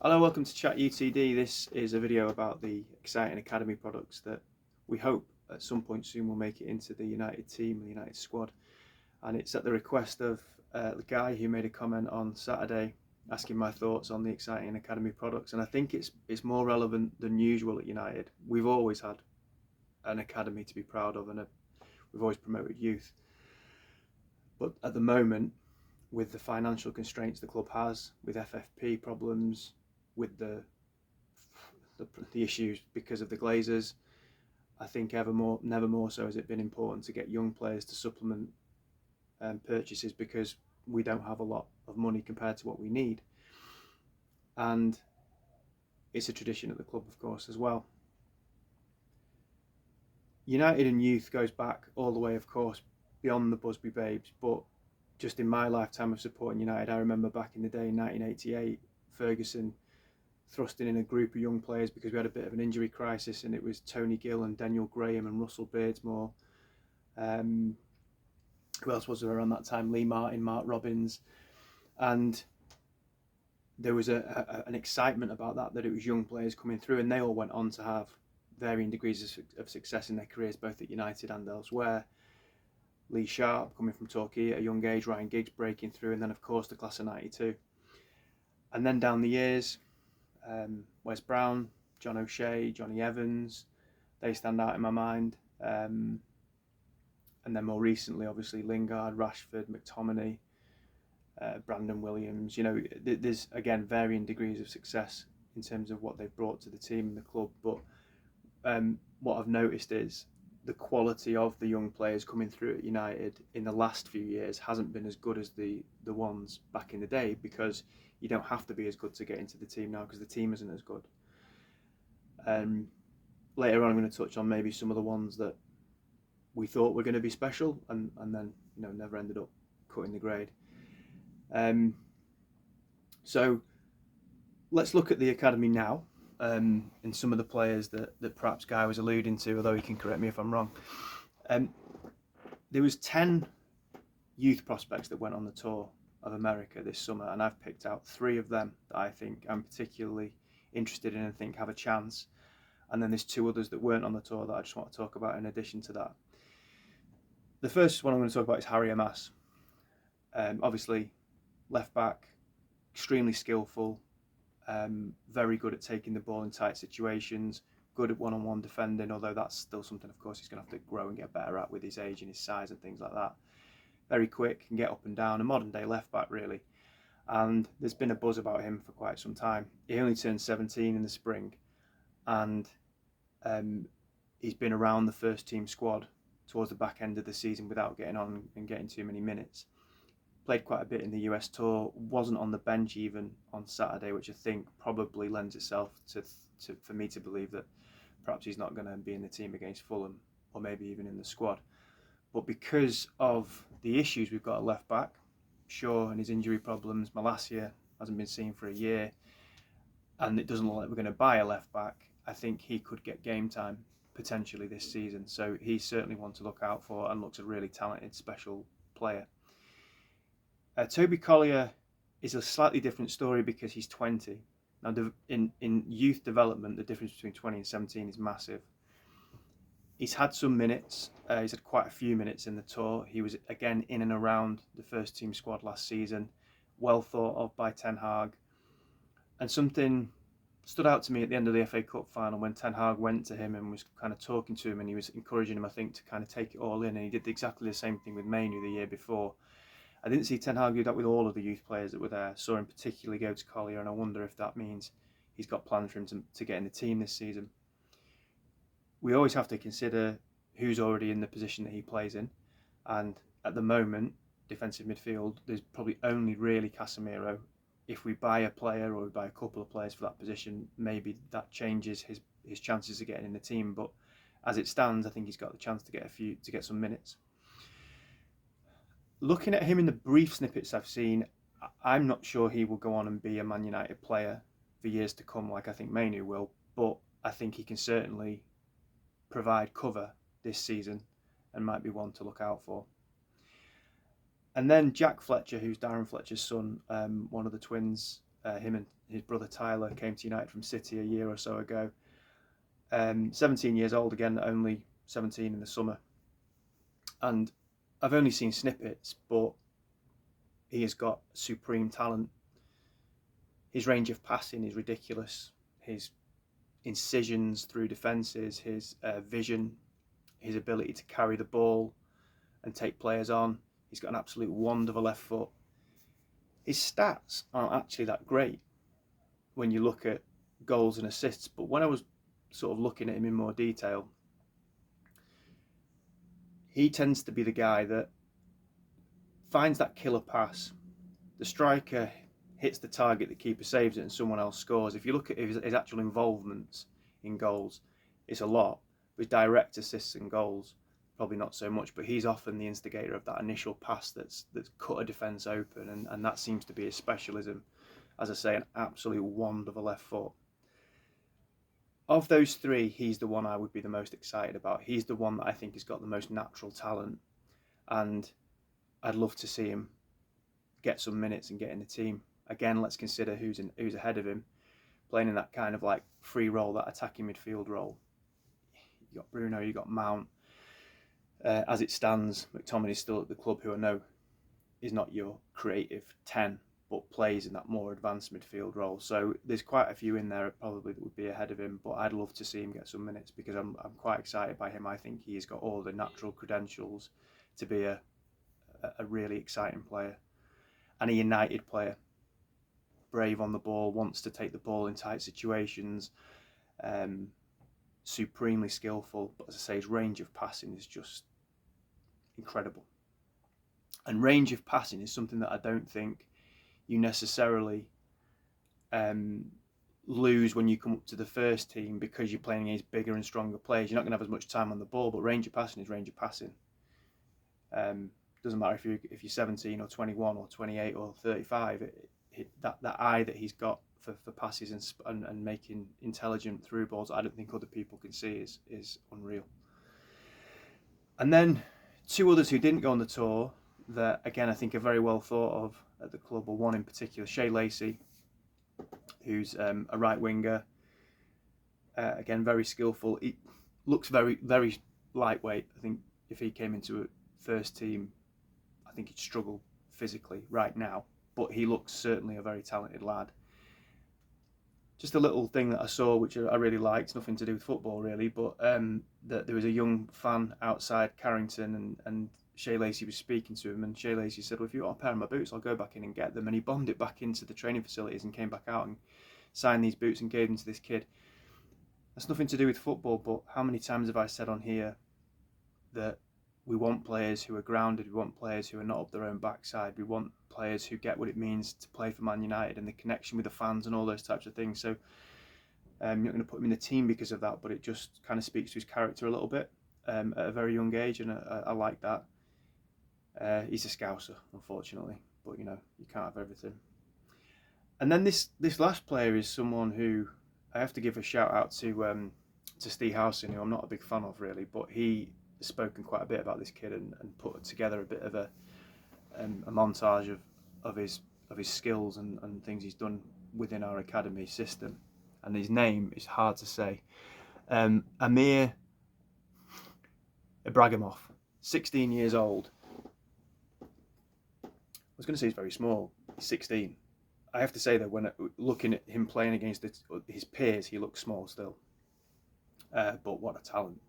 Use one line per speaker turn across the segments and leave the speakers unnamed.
Hello, welcome to Chat UTD. This is a video about the exciting academy products that we hope at some point soon will make it into the United team, the United squad. And it's at the request of the guy who made a comment on Saturday asking my thoughts on the exciting academy products. And I think it's more relevant than usual at United. We've always had an academy to be proud of, and we've always promoted youth. But at the moment, with the financial constraints the club has, with FFP problems, with the issues because of the Glazers, I think never more so has it been important to get young players to supplement purchases, because we don't have a lot of money compared to what we need. And it's a tradition at the club, of course, as well. United and youth goes back all the way, of course, beyond the Busby Babes, but just in my lifetime of supporting United, I remember back in the day in 1988, Ferguson thrusting in a group of young players because we had a bit of an injury crisis, and it was Tony Gill and Daniel Graham and Russell Beardsmore. Who else was there around that time? Lee Martin, Mark Robbins. And there was an excitement about that it was young players coming through, and they all went on to have varying degrees of success in their careers, both at United and elsewhere. Lee Sharp coming from Torquay at a young age, Ryan Giggs breaking through, and then of course the class of 92. And then down the years, Wes Brown, John O'Shea, Johnny Evans, they stand out in my mind. And then more recently, obviously, Lingard, Rashford, McTominay, Brandon Williams. You know, there's, again, varying degrees of success in terms of what they've brought to the team and the club. But what I've noticed is the quality of the young players coming through at United in the last few years hasn't been as good as the ones back in the day, because you don't have to be as good to get into the team now, because the team isn't as good. Later on, I'm going to touch on maybe some of the ones that we thought were going to be special and then never ended up cutting the grade. So let's look at the academy now, and some of the players that perhaps Guy was alluding to, although he can correct me if I'm wrong. There was 10 youth prospects that went on the tour of America this summer, and I've picked out 3 of them that I think I'm particularly interested in and think have a chance. And then there's 2 others that weren't on the tour that I just want to talk about in addition to that. The first one I'm going to talk about is Harry Amas. Obviously, left back, extremely skillful, very good at taking the ball in tight situations, good at one-on-one defending, although that's still something, of course, he's going to have to grow and get better at with his age and his size and things like that. Very quick, can get up and down, a modern-day left back, really. And there's been a buzz about him for quite some time. He only turned 17 in the spring, and he's been around the first team squad towards the back end of the season without getting on and getting too many minutes. Played quite a bit in the US tour, wasn't on the bench even on Saturday, which I think probably lends itself to for me to believe that perhaps he's not going to be in the team against Fulham, or maybe even in the squad. But because of the issues we've got at left back, Shaw and his injury problems, Malacia hasn't been seen for a year, and it doesn't look like we're going to buy a left back, I think he could get game time potentially this season. So he's certainly one to look out for, and looks a really talented, special player. Toby Collier is a slightly different story because he's 20. Now, in youth development, the difference between 20 and 17 is massive. He's had some minutes. He's had quite a few minutes in the tour. He was, again, in and around the first team squad last season. Well thought of by Ten Hag. And something stood out to me at the end of the FA Cup final when Ten Hag went to him and was kind of talking to him, and he was encouraging him, I think, to kind of take it all in. And he did exactly the same thing with Mainu the year before. I didn't see Ten Hag do that with all of the youth players that were there. Saw him particularly go to Collier, and I wonder if that means he's got plans for him to get in the team this season. We always have to consider who's already in the position that he plays in, and at the moment, defensive midfield, there's probably only really Casemiro. If we buy a player or we buy a couple of players for that position, maybe that changes his chances of getting in the team. But as it stands, I think he's got the chance to get some minutes. Looking at him in the brief snippets I've seen, I'm not sure he will go on and be a Man United player for years to come, like I think Mainu will, but I think he can certainly provide cover this season and might be one to look out for. And then Jack Fletcher, who's Darren Fletcher's son, one of the twins, him his brother Tyler came to United from City a year or so ago. 17 years old again, only 17 in the summer. And I've only seen snippets, but he has got supreme talent. His range of passing is ridiculous. His incisions through defences, his vision, his ability to carry the ball and take players on. He's got an absolute wand of a left foot. His stats aren't actually that great when you look at goals and assists, but when I was sort of looking at him in more detail, he tends to be the guy that finds that killer pass. The striker hits the target, the keeper saves it, and someone else scores. If you look at his actual involvements in goals, it's a lot. With direct assists and goals, probably not so much, but he's often the instigator of that initial pass that's cut a defence open, and that seems to be his specialism. As I say, an absolute wand of a left foot. Of those three, he's the one I would be the most excited about. He's the one that I think has got the most natural talent, and I'd love to see him get some minutes and get in the team. Again, let's consider who's ahead of him, playing in that kind of like free role, that attacking midfield role. You got Bruno, you got Mount. As it stands, McTominay's still at the club, who I know is not your creative 10, but plays in that more advanced midfield role. So there's quite a few in there probably that would be ahead of him, but I'd love to see him get some minutes because I'm quite excited by him. I think he's got all the natural credentials to be a really exciting player and a United player. Brave on the ball, wants to take the ball in tight situations, supremely skillful, but as I say, his range of passing is just incredible. And range of passing is something that I don't think you necessarily lose when you come up to the first team because you're playing against bigger and stronger players. You're not going to have as much time on the ball, but range of passing is range of passing. Doesn't matter if you're 17 or 21 or 28 or 35. That eye that he's got for passes and making intelligent through balls, I don't think other people can see is unreal. And then two others who didn't go on the tour that again I think are very well thought of at the club, or one in particular, Shea Lacey, who's a right winger. Again, very skillful. He looks very, very lightweight. I think if he came into a first team, I think he'd struggle physically right now, but he looks certainly a very talented lad. Just a little thing that I saw which I really liked, nothing to do with football really, but that there was a young fan outside Carrington and Shea Lacey was speaking to him, and Shea Lacey said, well, if you want a pair of my boots, I'll go back in and get them. And he bombed it back into the training facilities and came back out and signed these boots and gave them to this kid. That's nothing to do with football, but how many times have I said on here that we want players who are grounded, we want players who are not up their own backside, we want players who get what it means to play for Man United and the connection with the fans and all those types of things. So you're not going to put him in the team because of that, but it just kind of speaks to his character a little bit at a very young age, and I like that. He's a Scouser, unfortunately, but you can't have everything. And then this last player is someone who I have to give a shout out to Steve Howson, who I'm not a big fan of really, but he has spoken quite a bit about this kid and put together a bit of a montage of his skills and things he's done within our academy system. And his name is hard to say. Amir Ibragimov, 16 years old. I was going to say he's very small. He's 16. I have to say that when looking at him playing against his peers, he looks small still. But what a talent.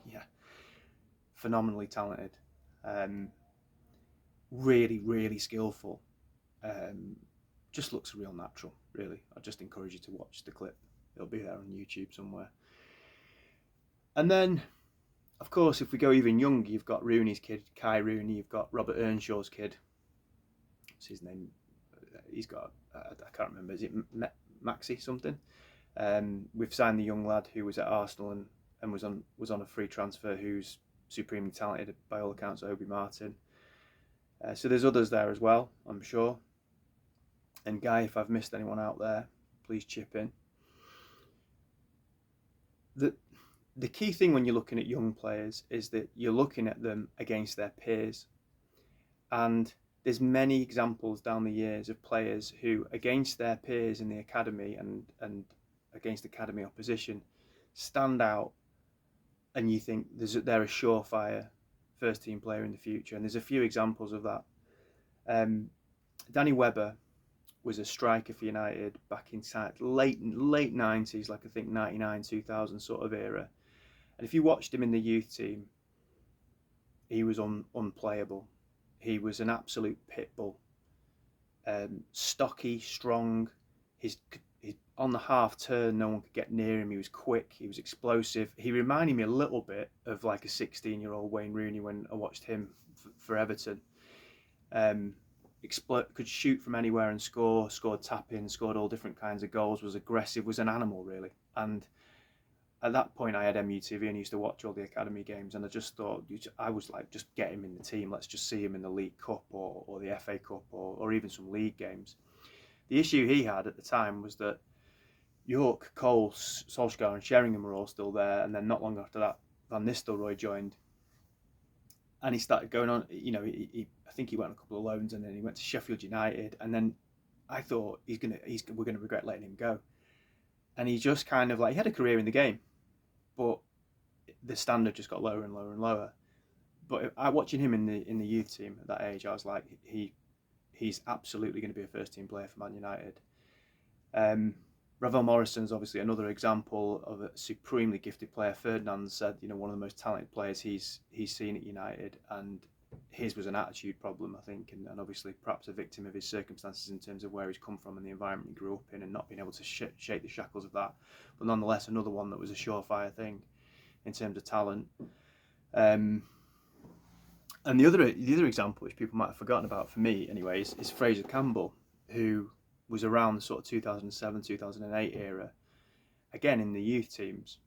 Yeah. Phenomenally talented. Really, really skillful. Just looks real natural, really. I just encourage you to watch the clip. It'll be there on YouTube somewhere. And then, of course, if we go even younger, you've got Rooney's kid, Kai Rooney. You've got Robert Earnshaw's kid. What's his name? He's got, I can't remember, is it Maxi something? We've signed the young lad who was at Arsenal and was on a free transfer, who's supremely talented by all accounts, Obi Martin. So there's others there as well, I'm sure. And Guy, if I've missed anyone out there, please chip in. The key thing when you're looking at young players is that you're looking at them against their peers. And there's many examples down the years of players who, against their peers in the academy and against academy opposition, stand out, and you think they're a surefire first team player in the future. And there's a few examples of that. Danny Webber was a striker for United back in late 90s, like I think 99, 2000 sort of era. And if you watched him in the youth team, he was unplayable. He was an absolute pit bull. Stocky, strong. His on the half turn, no one could get near him. He was quick. He was explosive. He reminded me a little bit of like a 16-year-old Wayne Rooney when I watched him for Everton. Could shoot from anywhere and scored tap-in, scored all different kinds of goals, was aggressive, was an animal really. And at that point I had MUTV and used to watch all the academy games, and I just thought, I was like, just get him in the team, let's just see him in the League Cup or the FA Cup or even some league games. The issue he had at the time was that York, Cole, Solskjaer and Sheringham were all still there, and then not long after that Van Nistelrooy joined, and he started going on, I think he went on a couple of loans, and then he went to Sheffield United, and then I thought we're gonna regret letting him go. And he just kind of like, he had a career in the game, but the standard just got lower and lower and lower. But watching him in the youth team at that age, I was like, he's absolutely going to be a first team player for Man United. Ravel Morrison's obviously another example of a supremely gifted player. Ferdinand said, one of the most talented players he's seen at United, and his was an attitude problem, I think, and obviously perhaps a victim of his circumstances in terms of where he's come from and the environment he grew up in, and not being able to shake the shackles of that. But nonetheless, another one that was a surefire thing in terms of talent. And the other example, which people might have forgotten about for me anyways, is Fraser Campbell, who was around the sort of 2007, 2008 era. Again, in the youth teams,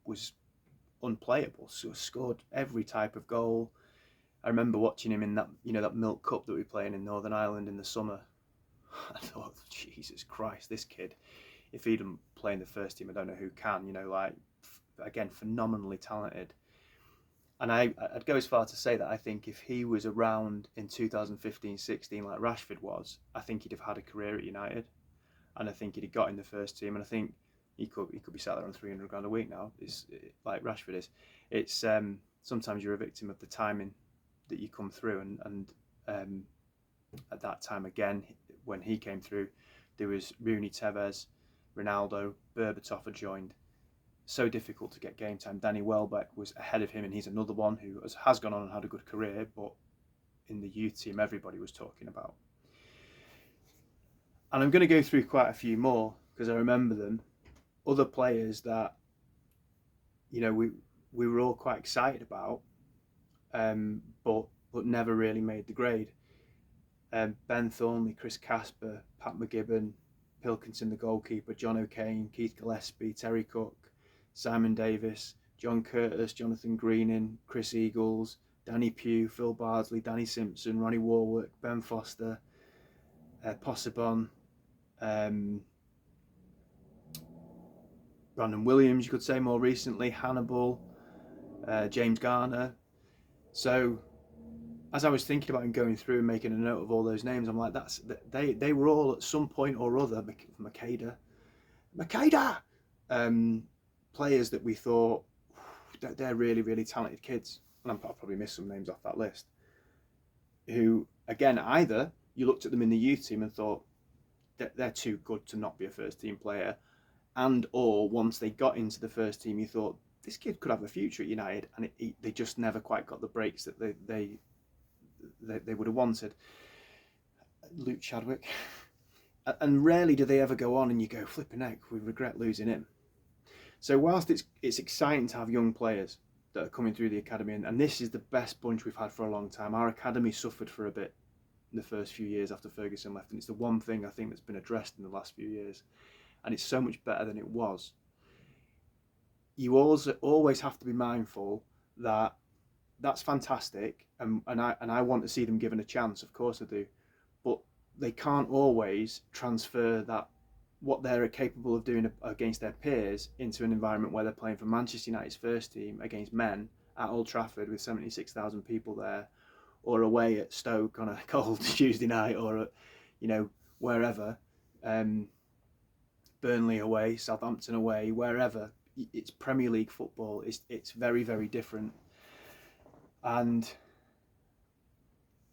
was unplayable. So scored every type of goal. I remember watching him in that, that Milk Cup that we were playing in Northern Ireland in the summer. I thought, Jesus Christ, this kid, if he didn't play in the first team, I don't know who can. Again, phenomenally talented. And I'd go as far to say that I think if he was around in 2015-16 like Rashford was, I think he'd have had a career at United, and I think he'd have got in the first team, and I think he could be sat there on £300 a week now. It's like Rashford is. It's sometimes you're a victim of the timing that you come through, and at that time again, when he came through, there was Rooney, Tevez, Ronaldo, Berbatov had joined. So difficult to get game time. Danny Welbeck was ahead of him, and he's another one who has gone on and had a good career, but in the youth team everybody was talking about. And I'm going to go through quite a few more because I remember them. Other players that we were all quite excited about, but never really made the grade. Ben Thornley, Chris Casper, Pat McGibbon, Pilkington the goalkeeper, John O'Kane, Keith Gillespie, Terry Cook, Simon Davis, John Curtis, Jonathan Greening, Chris Eagles, Danny Pugh, Phil Bardsley, Danny Simpson, Ronnie Warwick, Ben Foster, Possebon, Brandon Williams, you could say more recently, Hannibal, James Garner. So as I was thinking about and going through and making a note of all those names, I'm like, they were all at some point or other, Makeda, players that we thought they're really, really talented kids. And I'll probably miss some names off that list. Who, again, either you looked at them in the youth team and thought they're too good to not be a first team player, and or once they got into the first team, you thought this kid could have a future at United, and they just never quite got the breaks that they would have wanted. Luke Chadwick. And rarely do they ever go on and you go, flipping heck, we regret losing him. So whilst it's exciting to have young players that are coming through the academy, and this is the best bunch we've had for a long time. Our academy suffered for a bit in the first few years after Ferguson left, and it's the one thing I think that's been addressed in the last few years, and it's so much better than it was. You always have to be mindful that that's fantastic, and I want to see them given a chance, of course I do, but they can't always transfer that what they're capable of doing against their peers into an environment where they're playing for Manchester United's first team against men at Old Trafford with 76,000 people there, or away at Stoke on a cold Tuesday night, or at, you know, wherever, Burnley away, Southampton away, wherever. It's Premier League football. It's very, very different, and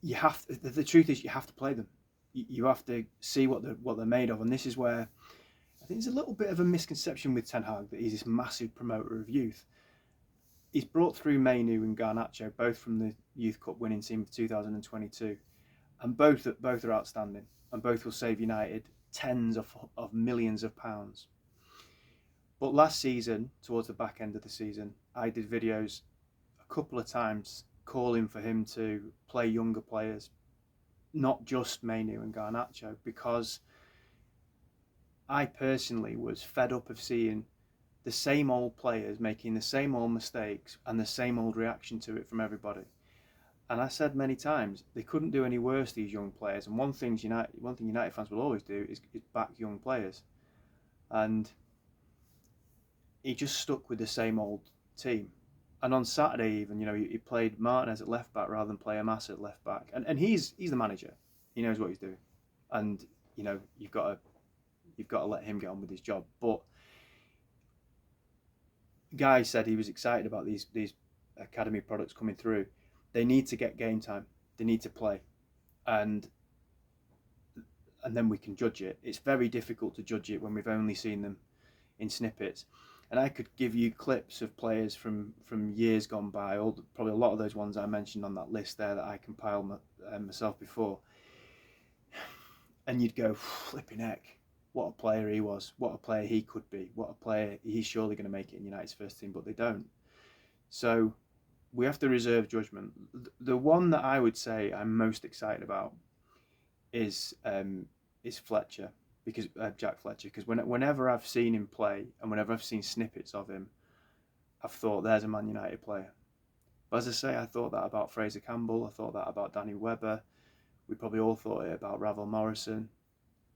you have to, the truth is you have to play them. You have to see what they're made of, and this is where I think there's a little bit of a misconception with Ten Hag that he's this massive promoter of youth. He's brought through Mainu and Garnacho, both from the Youth Cup winning team of 2022, and both are outstanding, and both will save United tens of millions of pounds. But last season, towards the back end of the season, I did videos a couple of times calling for him to play younger players, not just Mainu and Garnacho, because I personally was fed up of seeing the same old players making the same old mistakes and the same old reaction to it from everybody. And I said many times they couldn't do any worse, these young players. And one thing United fans will always do is back young players. And he just stuck with the same old team. And on Saturday, even, he played Martinez at left back rather than play Amas at left back. And he's the manager. He knows what he's doing. And you've got to let him get on with his job. But Guy said he was excited about these academy products coming through. They need to get game time. They need to play, and then we can judge it. It's very difficult to judge it when we've only seen them in snippets. And I could give you clips of players from years gone by, probably a lot of those ones I mentioned on that list there that I compiled myself before. And you'd go, flipping heck, what a player he was, what a player he could be, what a player, he's surely going to make it in United's first team, but they don't. So we have to reserve judgment. The one that I would say I'm most excited about is Fletcher, because Jack Fletcher, because whenever I've seen him play and whenever I've seen snippets of him, I've thought there's a Man United player. But as I say, I thought that about Fraser Campbell, I thought that about Danny Webber, we probably all thought it about Ravel Morrison,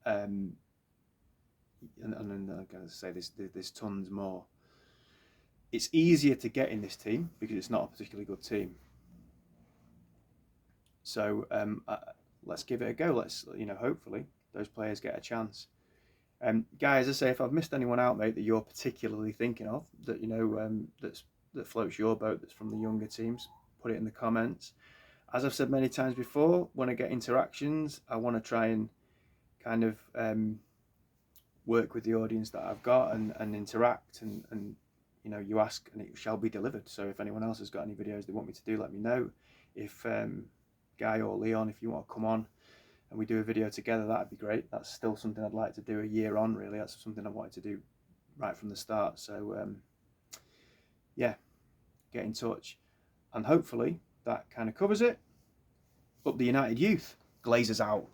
and then I'm going to say there's tons more. It's easier to get in this team because it's not a particularly good team. So let's give it a go. Let's, hopefully those players get a chance. Guys, as I say, if I've missed anyone out, mate, that you're particularly thinking of, that that floats your boat, that's from the younger teams, put it in the comments. As I've said many times before, when I get interactions, I want to try and kind of work with the audience that I've got and interact and you ask and it shall be delivered. So if anyone else has got any videos they want me to do, let me know. If Guy or Leon, if you want to come on and we do a video together, that'd be great. That's still something I'd like to do a year on, really. That's something I wanted to do right from the start. So yeah, get in touch. And hopefully that kind of covers it. Up the United youth. Glazers out.